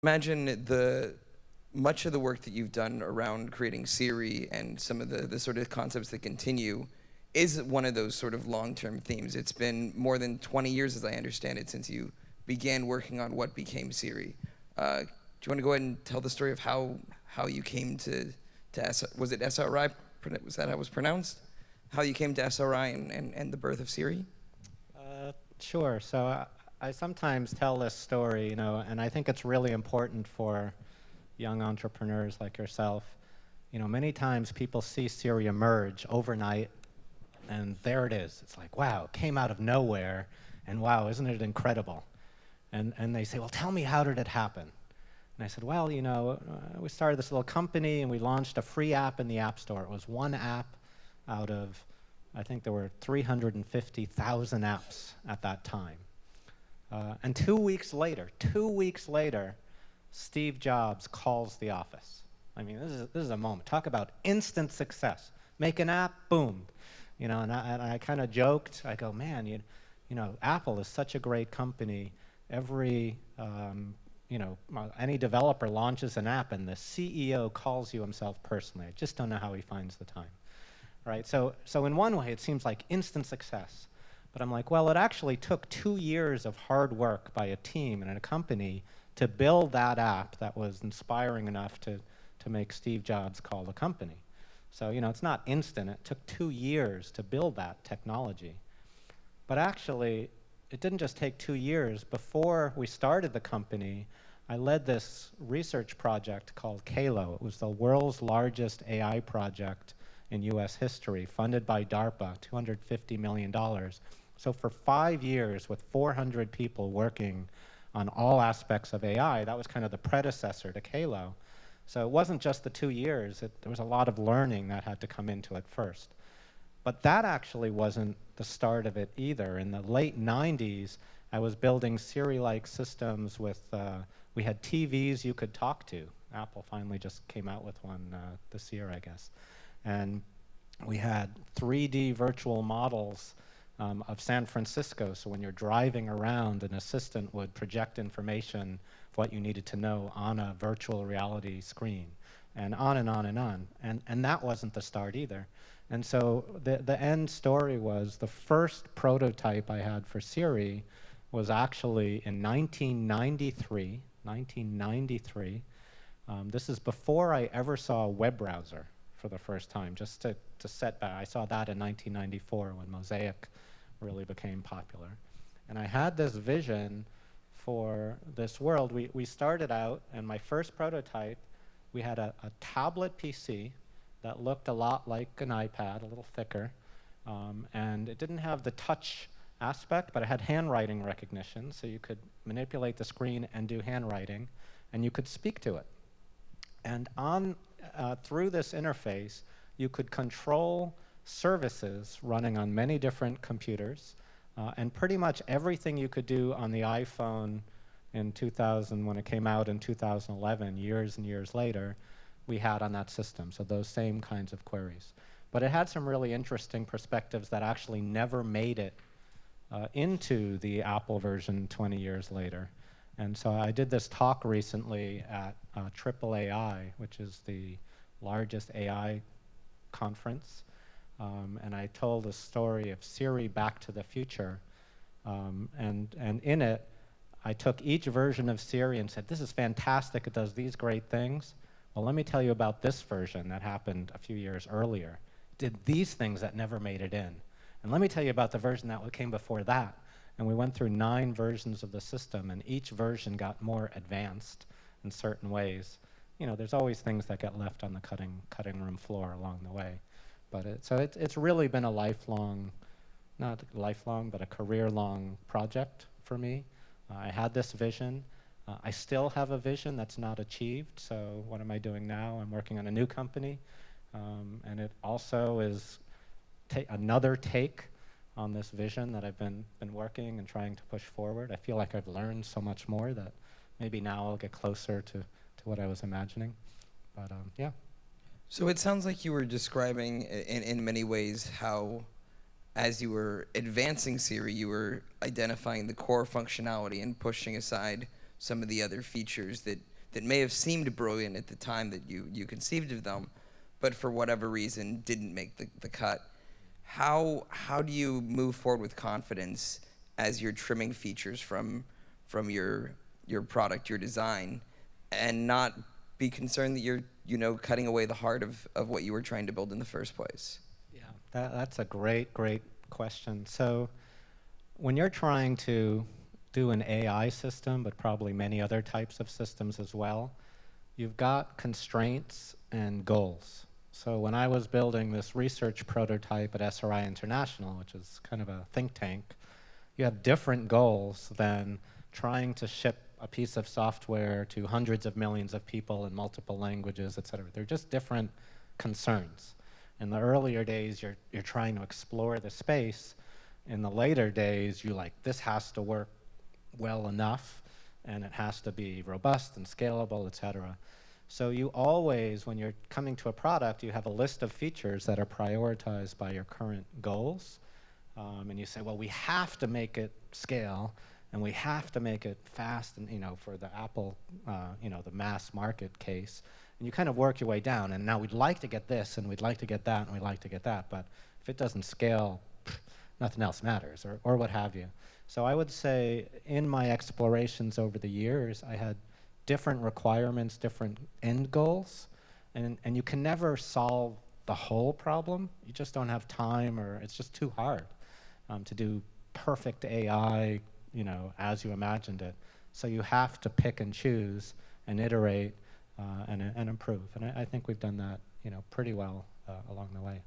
Imagine much of the work that you've done around creating Siri and some of the sort of concepts that continue is one of those sort of long-term themes. It's been more than 20 years, as I understand it, since you began working on what became Siri. Do you want to go ahead and tell the story of how you came to was it SRI? Was that how it was pronounced? How you came to SRI and the birth of Siri? Sure. I sometimes tell this story, and I think it's really important for young entrepreneurs like yourself. Many times people see Siri emerge overnight, and there it is. It's like, wow, it came out of nowhere, and wow, isn't it incredible? And they say, well, tell me, how did it happen? And I said, well, we started this little company, and we launched a free app in the App Store. It was one app out of, I think there were 350,000 apps at that time. And 2 weeks later, Steve Jobs calls the office. I mean, this is a moment. Talk about instant success. Make an app, boom. And I kind of joked. I go, man, Apple is such a great company. Every, any developer launches an app, and the CEO calls you himself personally. I just don't know how he finds the time, right? So in one way, it seems like instant success. But I'm like, well, it actually took 2 years of hard work by a team and a company to build that app that was inspiring enough to make Steve Jobs call the company. So, it's not instant. It took 2 years to build that technology. But actually, it didn't just take 2 years. Before we started the company, I led this research project called Kalo. It was the world's largest AI project in US history, funded by DARPA, $250 million. So for 5 years, with 400 people working on all aspects of AI, that was kind of the predecessor to Kalo. So it wasn't just the 2 years. There was a lot of learning that had to come into it first. But that actually wasn't the start of it either. In the late 90s, I was building Siri-like systems with, we had TVs you could talk to. Apple finally just came out with one this year, I guess. And we had 3D virtual models of San Francisco. So when you're driving around, an assistant would project information of what you needed to know on a virtual reality screen, and on and on and on. And that wasn't the start either. And so the end story was the first prototype I had for Siri was actually in 1993. This is before I ever saw a web browser for the first time, just to set back. I saw that in 1994 when Mosaic really became popular. And I had this vision for this world. We started out, and my first prototype, we had a tablet PC that looked a lot like an iPad, a little thicker, and it didn't have the touch aspect, but it had handwriting recognition, so you could manipulate the screen and do handwriting, and you could speak to it. And through this interface, you could control services running on many different computers, and pretty much everything you could do on the iPhone in 2000, when it came out in 2011, years and years later, we had on that system, so those same kinds of queries. But it had some really interesting perspectives that actually never made it into the Apple version 20 years later. And so I did this talk recently at AAAI, which is the largest AI conference. And I told the story of Siri Back to the Future. And in it, I took each version of Siri and said, this is fantastic, it does these great things. Well, let me tell you about this version that happened a few years earlier. It did these things that never made it in. And let me tell you about the version that came before that. And we went through 9 versions of the system, and each version got more advanced in certain ways. There's always things that get left on the cutting room floor along the way. But it's really been a lifelong, not lifelong, but a career-long project for me. I had this vision. I still have a vision that's not achieved, so what am I doing now? I'm working on a new company, and it also is another take on this vision that I've been working and trying to push forward. I feel like I've learned so much more that maybe now I'll get closer to what I was imagining. But yeah. So it sounds like you were describing in many ways how, as you were advancing Siri, you were identifying the core functionality and pushing aside some of the other features that may have seemed brilliant at the time that you conceived of them, but for whatever reason didn't make the cut. How do you move forward with confidence as you're trimming features from your product, your design, and not be concerned that you're cutting away the heart of what you were trying to build in the first place? Yeah, that's a great question. So when you're trying to do an AI system, but probably many other types of systems as well, you've got constraints and goals. So when I was building this research prototype at SRI International, which is kind of a think tank, you have different goals than trying to ship a piece of software to hundreds of millions of people in multiple languages, et cetera. They're just different concerns. In the earlier days, you're trying to explore the space. In the later days, you're like, this has to work well enough, and it has to be robust and scalable, et cetera. So you always, when you're coming to a product, you have a list of features that are prioritized by your current goals. And you say, well, we have to make it scale, and we have to make it fast, and for the Apple, the mass market case. And you kind of work your way down, and now we'd like to get this, and we'd like to get that, and we'd like to get that, but if it doesn't scale, nothing else matters, or what have you. So I would say in my explorations over the years, I had different requirements, different end goals, and you can never solve the whole problem. You just don't have time, or it's just too hard to do perfect AI, as you imagined it. So you have to pick and choose and iterate and improve. And I think we've done that, pretty well along the way.